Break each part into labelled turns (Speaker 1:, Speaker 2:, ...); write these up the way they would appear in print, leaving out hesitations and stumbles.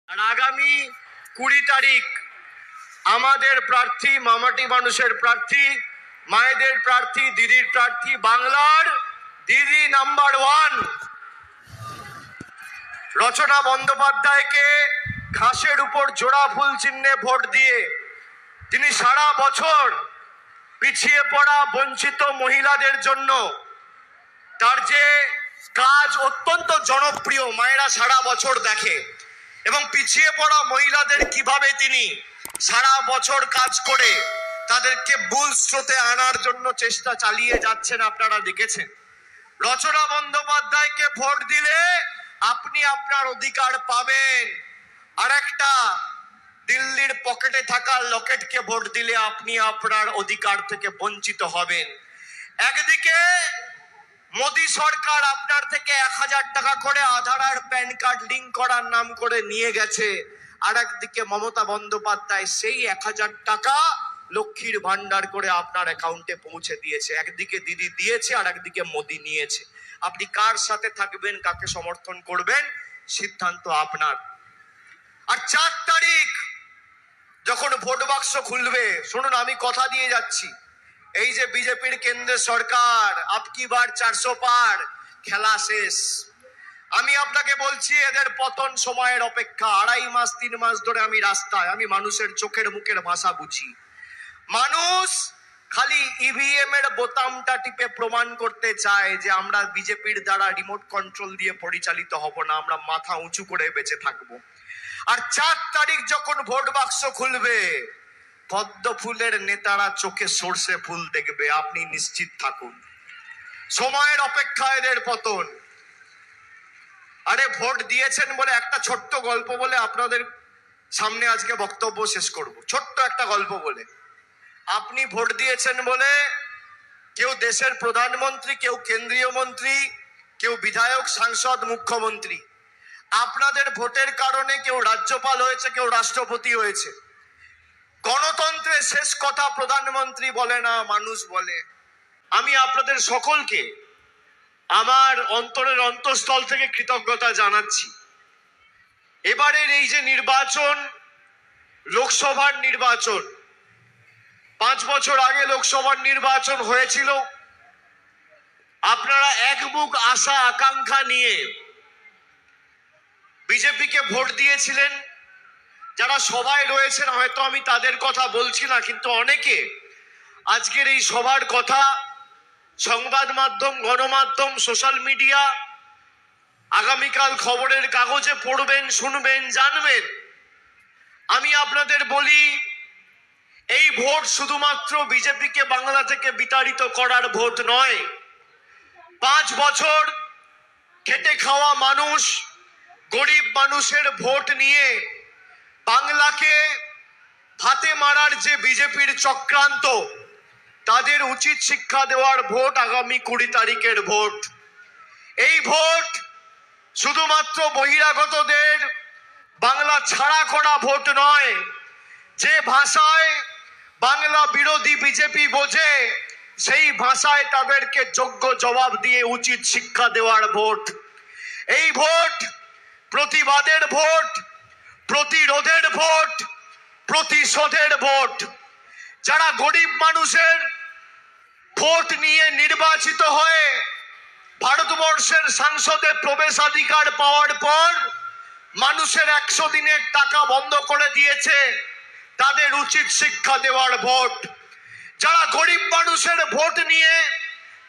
Speaker 1: আর আগামী 20 তারিখ আমাদের প্রার্থী, মামাটি মানুষের প্রার্থী, মায়েদের প্রার্থী, দিদির প্রার্থী, বাংলার দিদি নাম্বার 1 রচনা বন্দ্যোপাধ্যায়কে ঘাসের উপর জোড়া ফুল চিহ্নে ভোট দিয়ে তিনি সারা বছর পিছিয়ে পড়া বঞ্চিত মহিলাদের জন্য তার যে কাজ অত্যন্ত জনপ্রিয়, মায়েরা সারা বছর দেখে, এবং পিছিয়ে পড়া মহিলাদের কিভাবে তিনি সারা বছর কাজ করে তাদেরকে মূল স্রোতে আনার জন্য চেষ্টা চালিয়ে যাচ্ছেন, আপনারা দেখেছেন। রচনা বন্দ্যোপাধ্যায়কে ভোট দিলে আপনি আপনার অধিকার পাবেন, আর একটা দিল্লির পকেটে থাকা লকেটকে ভোট দিলে আপনি আপনার অধিকার থেকে বঞ্চিত হবেন। একদিকে মোদী সরকার আপনার থেকে 1000 টাকা করে আধার আর প্যান কার্ড লিঙ্ক করার নাম করে নিয়ে গেছে, আর একদিকে মমতা বন্দ্যোপাধ্যায় সেই 1000 টাকা লক্ষ্মীর ভান্ডার করে আপনার অ্যাকাউন্টে পৌঁছে দিয়েছে। একদিকে দিদি দিয়েছে, আর একদিকে মোদী নিয়েছে। আপনি কার সাথে থাকবেন, কাকে সমর্থন করবেন, সিদ্ধান্ত আপনার। আর 4 তারিখ যখন ভোট বাক্স খুলবে, শুনুন, আমি কথা দিয়ে যাচ্ছি, এই যে বিজেপির কেন্দ্রের সরকার আপকি বার 400 পার, খেলা শেষ। আমি আপনাকে বলছি, এদের পতন সময়ের অপেক্ষা। 2.5 মাস 3 মাস ধরে আমি রাস্তায়, আমি মানুষের চোখের মুখের ভাষা বুঝি। মানুষ খালি ইভিএম এর বোতামটা টিপে প্রমাণ করতে চায় যে আমরা বিজেপির দ্বারা রিমোট কন্ট্রোল দিয়ে পরিচালিত হব না, আমরা মাথা উঁচু করে বেঁচে থাকবো। আর 4 তারিখ যখন ভোট বাক্স খুলবে, পদ্ম ফুলের নেতারা চোখে সর্ষে ফুল দেখবে, আপনি নিশ্চিত থাকুন। সময়ের অপেক্ষা এদের পতন। আরে ভোট দিয়েছেন বলে একটা ছোট্ট গল্প বলে আপনাদের সামনে আজকে বক্তব্য শেষ করব। ছোট্ট একটা গল্প বলে, আপনি ভোট দিয়েছেন বলে কেউ দেশের প্রধানমন্ত্রী, কেউ কেন্দ্রীয় মন্ত্রী, কেউ বিধায়ক, সাংসদ, মুখ্যমন্ত্রী, আপনাদের ভোটের কারণে কেউ রাজ্যপাল হয়েছে, কেউ রাষ্ট্রপতি হয়েছে। গণতন্ত্রের শেষ কথা প্রধানমন্ত্রী বলে না, মানুষ বলে। আমি আপনাদের সকলকে আমার অন্তরের অন্তঃস্থল থেকে কৃতজ্ঞতা জানাচ্ছি। এবারের এই যে নির্বাচন, লোকসভার নির্বাচন, 5 বছর আগে লোকসভার নির্বাচন হয়েছিল। আপনারা একবুক আশা আকাঙ্ক্ষা নিয়ে বিজেপিকে ভোট দিয়েছিলেন। যারা সভায় রয়েছেন হয়তো আমি তাদের কথা বলছি না, কিন্তু অনেকে আজকের এই সভার কথা সংবাদ মাধ্যম, গণমাধ্যম, সোশ্যাল মিডিয়া, আগামীকাল খবরের কাগজে পড়বেন, শুনবেন, জানবেন। আমি আপনাদের বলি, এই ভোট শুধুমাত্র বিজেপিকে বাংলা থেকে বিতাড়িত করার ভোট নয়। 5 বছর খেটে খাওয়া মানুষ, গরিব মানুষের ভোট নিয়ে বাংলাকে হাতে মারার যে বিজেপির চক্রান্ত, তাদের উচিত শিক্ষা দেওয়ার ভোট আগামী 20 তারিখের ভোট। এই ভোট শুধুমাত্র বহিরাগতদের বাংলা ছাড়া করা ভোট নয়। যে ভাষায় বাংলা বিরোধী বিজেপি বোঝে, সেই ভাষায় তাদেরকে যোগ্য জবাব দিয়ে উচিত শিক্ষা দেওয়ার ভোট। এই ভোট প্রতিবাদের ভোট, প্রতিরোধের ভোট, প্রতিশোধের ভোট। যারা গরিব মানুষের ভোট নিয়ে নির্বাচিত হয়ে ভারতবর্ষের সংসদে প্রবেশাধিকার পাওয়ার পর মানুষের 100 দিনের টাকা বন্ধ করে দিয়েছে, তাদের উচিত শিক্ষা দেওয়ার ভোট। যারা গরিব মানুষের ভোট নিয়ে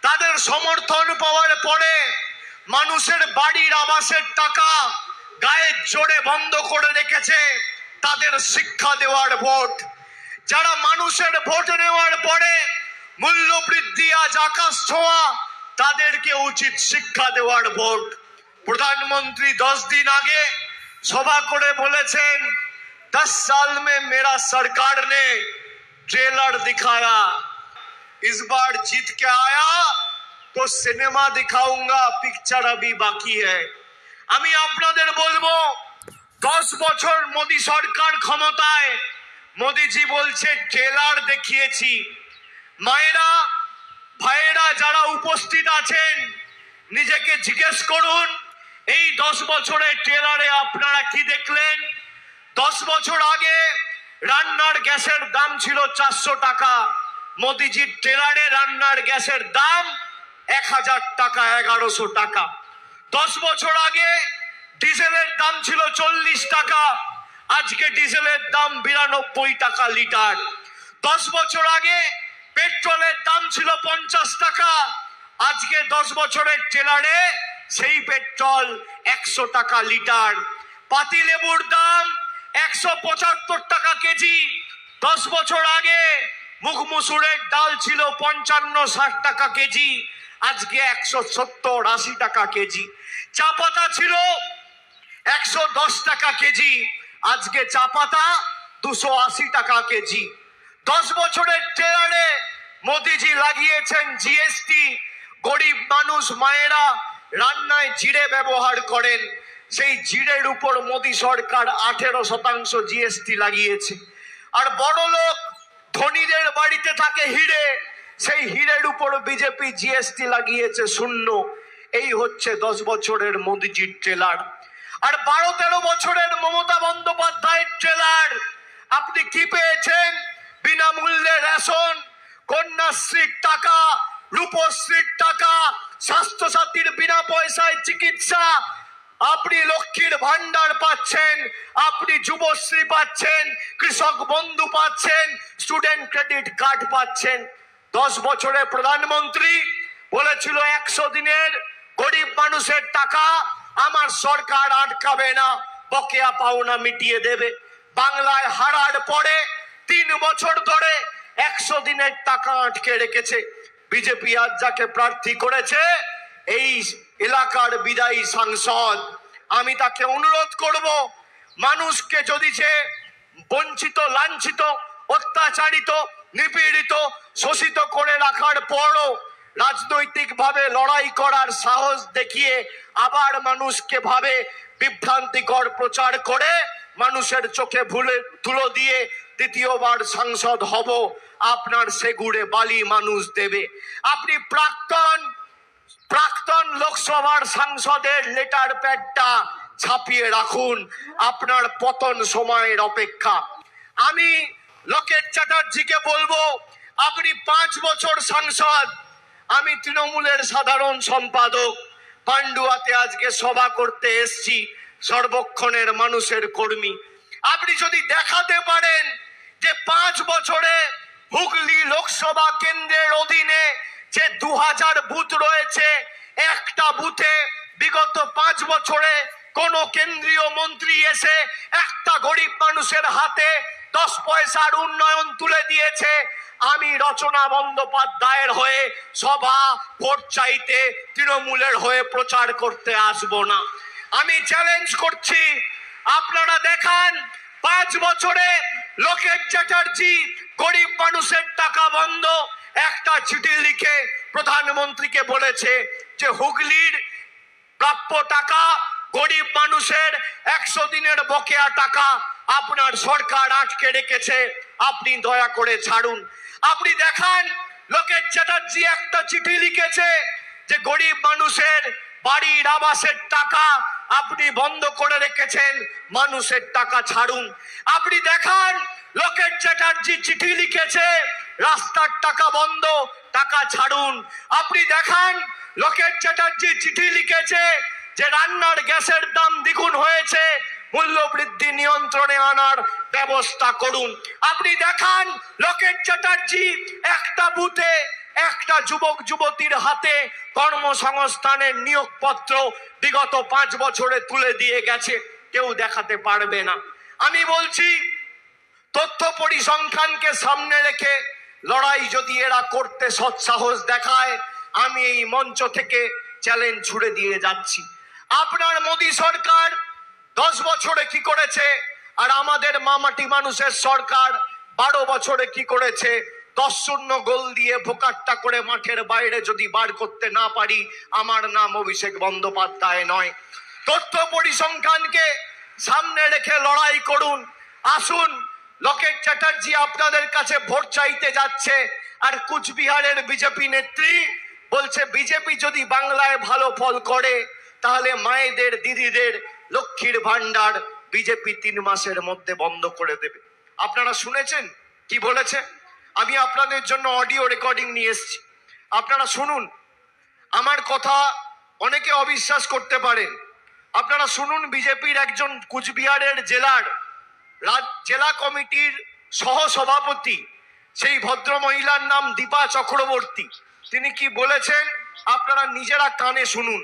Speaker 1: তাদের সমর্থন পাওয়ার পরে মানুষের বাড়ির আবাসের টাকা গায়ের জোরে বন্ধ করে রেখেছে, তাদের শিক্ষা দেওয়ার ভোট। যারা মানুষের ভোট নেওয়ার পরে মূল্য বৃদ্ধি আজ আকাশ ছোঁয়া, তাদেরকে উচিত শিক্ষা দেওয়ার ভোট। প্রধানমন্ত্রী 10 দিন আগে সভা করে বলেছেন, 10 साल में मेरा सरकार ने ट्रेलर दिखाया, इस बार जीत के आया तो सिनेमा दिखाऊंगा, पिक्चर अभी बाकी है। আমি আপনাদের বলবো, 10 বছর মোদী সরকার ক্ষমতায়, মোদীজি বলছে ট্রেলার দেখিয়েছি। মায়েরা, ভাইয়েরা যারা উপস্থিত আছেন, নিজেকে জিজ্ঞেস করুন, এই 10 বছরের ট্রেলারে আপনারা কি দেখলেন? 10 বছর আগে রান্নার গ্যাসের দাম ছিল 400 টাকা, মোদিজির ট্রেলারে রান্নার গ্যাসের দাম 1000 টাকা, 1100 টাকা। 10 বছর আগে ডিজেলের দাম ছিল 40 টাকা, আজকে ডিজেলের দাম 92 টাকা লিটার। 10 বছর আগে পেট্রোলের দাম ছিল 50 টাকা, আজকে 10 বছরের ট্রেলারে সেই পেট্রোল 100 টাকা লিটার। পাতিলেবুর দাম 175 টাকা কেজি। 10 বছর আগে মুগ মুসুরের ডাল ছিল 55-60 টাকা কেজি, আজকে 170-80 টাকা কেজি। চা পাতা ছিল 110 টাকা কেজি, আজকে চা পাতা 280 টাকা কেজি। 10 বছরের ট্রেলারে মোদিজি লাগিয়েছেন জিএসটি। গরিব মানুষ মায়েরা রান্নায় জিরে ব্যবহার করেন, সেই জিরের উপর মোদি সরকার 18% জিএসটি লাগিয়েছে। আর বড় লোক ধনীদের বাড়িতে থাকে হিরে, সেই হিরের উপর বিজেপি জিএসটি লাগিয়েছে 0। এই হচ্ছে 10 বছরের মোদিজির ট্রেলার। আর 12-13 বছরের মমতা বন্দ্যোপাধ্যায়ের ট্রেলার। আপনি কি পেয়েছেন? বিনামূল্যে রেশন, কন্যাশ্রীর টাকা, রূপশ্রীর টাকা, স্বাস্থ্যসাথীর বিনা পয়সায় চিকিৎসা, আপনি লক্ষ্মীর ভান্ডার পাচ্ছেন, আপনি যুবশ্রী পাচ্ছেন, কৃষক বন্ধু পাচ্ছেন, স্টুডেন্ট ক্রেডিট কার্ড পাচ্ছেন। 10 বছরে প্রধানমন্ত্রী বলেছিল 100 দিনের গরিব মানুষের টাকা আমার সরকার আটকাবে না, বকেয়া পাওনা মিটিয়ে দেবে। বাংলায় হারার পরে 3 বছর ধরে 100 দিনের টাকা আটকে রেখেছে। বিজেপি আজ যাকে প্রার্থী করেছে এই এলাকার বিদায়ী সাংসদ, আমি তাকে অনুরোধ করব, মানুষকে যদি সে বঞ্চিত, লাঞ্ছিত, অত্যাচারিত, নিপীড়িত, শোষিত করে রাখার পরও রাজনৈতিকভাবে লড়াই করার সাহস দেখিয়ে আবার মানুষকে ভাবে বিভ্রান্তিকর প্রচার করে মানুষের চোখে ধুলো দিয়ে দ্বিতীয়বার সাংসদ হব, আপনার সেগুড়ে বালি মানুষ দেবে। আপনি প্রাক্তন লোকসভার সাংসদের লেটার প্যাডটা ছাপিয়ে রাখুন, আপনার পতন সময়ের অপেক্ষা। আমি লোকেট চ্যাটার্জিকে বলবো, আপনি 5 বছর সাংসদ, আমি তৃণমূলের সাধারণ সম্পাদক, পান্ডুয়াতে আজকে সভা করতে এসছি, সর্বক্ষণের মানুষের কর্মী। আপনি যদি দেখাতে পারেন যে 5 বছরে হুগলি লোকসভা কেন্দ্রের অধীনে যে 2000 বুথ রয়েছে, একটা বুথে বিগত 5 বছরে কোন কেন্দ্রীয় মন্ত্রী এসে একটা গরিব মানুষের হাতে 10 পয়সার উন্নয়ন তুলে দিয়েছে, আমি রচনা বন্দ্যোপাধ্যায়ের হয়ে সভা ভোট চাইতে তৃণমূলের হয়ে প্রচার করতে আসব না। আমি চ্যালেঞ্জ করছি, আপনারা দেখান 5 বছরে লোকেট চ্যাটার্জি গরিব মানুষের টাকা বন্ধ একটা চিঠি লিখে প্রধানমন্ত্রীকে বলেছে যে হুগলির প্রাপ্য টাকা, গরিব মানুষের 100 দিনের বকেয়া টাকা আপনার সরকার আটকে রেখেছে, আপনি দয়া করে ছাড়ুন। আপনি দেখান লোকেট চ্যাটার্জি একটা চিঠি লিখেছে যে গরিব মানুষের বাড়ির আবাসের টাকা আপনি বন্ধ করে রেখেছেন, মানুষের টাকা ছাড়ুন। আপনি দেখান লোকেট চ্যাটার্জি চিঠি লিখেছে রাস্তার টাকা বন্ধ, টাকা ছাড়ুন। আপনি দেখান লোকেট চ্যাটার্জি চিঠি লিখেছে যে রান্নার গ্যাসের দাম দ্বিগুণ হয়েছে, মূল্য বৃদ্ধি নিয়ন্ত্রণে আনার ব্যবস্থা করুন। আপনি দেখান লোকেট চ্যাটার্জি একটা বুথে একটা যুবক যুবতীর হাতে কর্মসংস্থানের নিয়োগপত্র বিগত 5 বছরে তুলে দিয়ে গেছে, কেউ দেখাতে পারবে না। আমি বলছি, তথ্য পরিসংখ্যানকে সামনে রেখে লড়াই যদি এরা করতে সৎসাহস দেখায়, আমি এই মঞ্চ থেকে চ্যালেঞ্জ ছুড়ে দিয়ে যাচ্ছি। আপনার মোদী সরকার 10 বছরে কি করেছে, আর আমাদের মামাটি মানুষের সরকার 12 বছরে কি করেছে, 10-0 গোল দিয়ে ভোকাট্টা করে মাঠের বাইরে যদি বার করতে না পারি, আমার নাম অভিষেক বন্দ্যোপাধ্যায় নয়। তথ্য পরিসংখ্যানকে সামনে রেখে লড়াই করুন। আসুন, লোকেট চ্যাটার্জি আপনাদের কাছে ভোট চাইতে যাচ্ছে, আর কুচবিহারের বিজেপি নেত্রী বলছে বিজেপি যদি বাংলায় ভালো ফল করে তাহলে মায়েদের, দিদিদের লক্ষ্মীর ভান্ডার বিজেপি 3 মাসের মধ্যে বন্ধ করে দেবে। আপনারা শুনেছেন কি বলেছে? আমি আপনাদের জন্য অডিও রেকর্ডিং নিয়ে এসেছি, আপনারা শুনুন। আমার কথা অনেকে অবিশ্বাস করতে পারেন, আপনারা শুনুন। বিজেপির একজন কুচবিহারের জেলা কমিটির সহ সভাপতি, সেই ভদ্র মহিলার নাম দীপা চক্রবর্তী, তিনি কি বলেছেন আপনারা নিজেরা কানে শুনুন।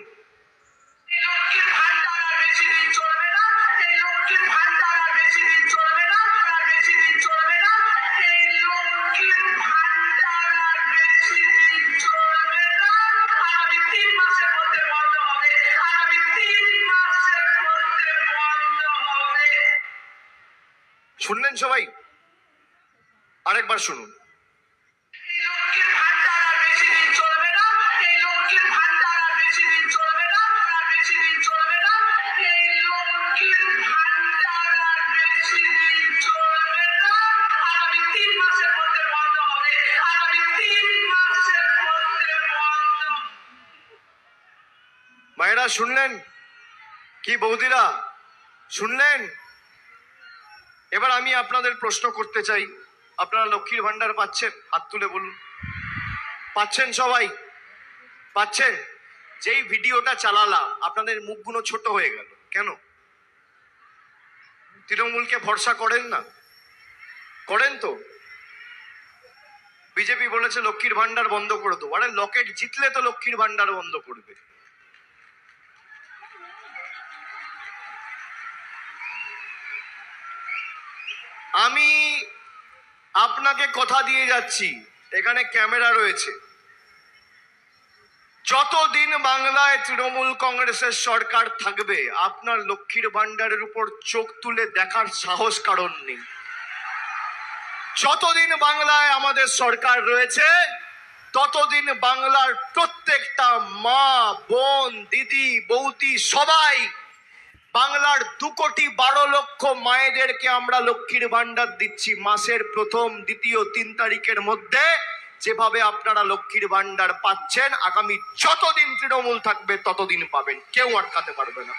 Speaker 1: শুনলেন সবাই? আরেকবার শুনুন। মায়েরা শুনলেন কি? বৌদিরা শুনলেন? এবার আমি আপনাদের প্রশ্ন করতে চাই, আপনারা লক্ষ্মীর ভান্ডার পাচ্ছেন? হাত তুলে বলুন। পাচ্ছেন সবাই? পাচ্ছেন? যেই ভিডিওটা চালালাম আপনাদের মুখগুলো ছোট হয়ে গেল কেন? তৃণমূলকে ভরসা করেন না? করেন তো? বিজেপি বলেছে লক্ষ্মীর ভান্ডার বন্ধ করে দেবো। আরে লকেট জিতলে তো লক্ষ্মীর ভান্ডার বন্ধ করবে। আমি আপনাকে কথা দিয়ে যাচ্ছি, এখানে ক্যামেরা রয়েছে, যতদিন বাংলায় তৃণমূল কংগ্রেসের সরকার থাকবে আপনার লক্ষ্মীর ভান্ডারের উপর চোখ তুলে দেখার সাহস কারণ নেই। যতদিন বাংলায় আমাদের সরকার রয়েছে ততদিন বাংলার প্রত্যেকটা মা, বোন, দিদি, বৌদি সবাই, বাংলার 2,12,00,000 মায়েদেরকে আমরা লক্ষ্মীর ভান্ডার দিচ্ছি মাসের প্রথম, দ্বিতীয়, 3 তারিখের মধ্যে। যেভাবে আপনারা লক্ষ্মীর ভান্ডার পাচ্ছেন আগামী যতদিন তৃণমূল থাকবে ততদিন পাবেন, কেউ আটকাতে পারবে না।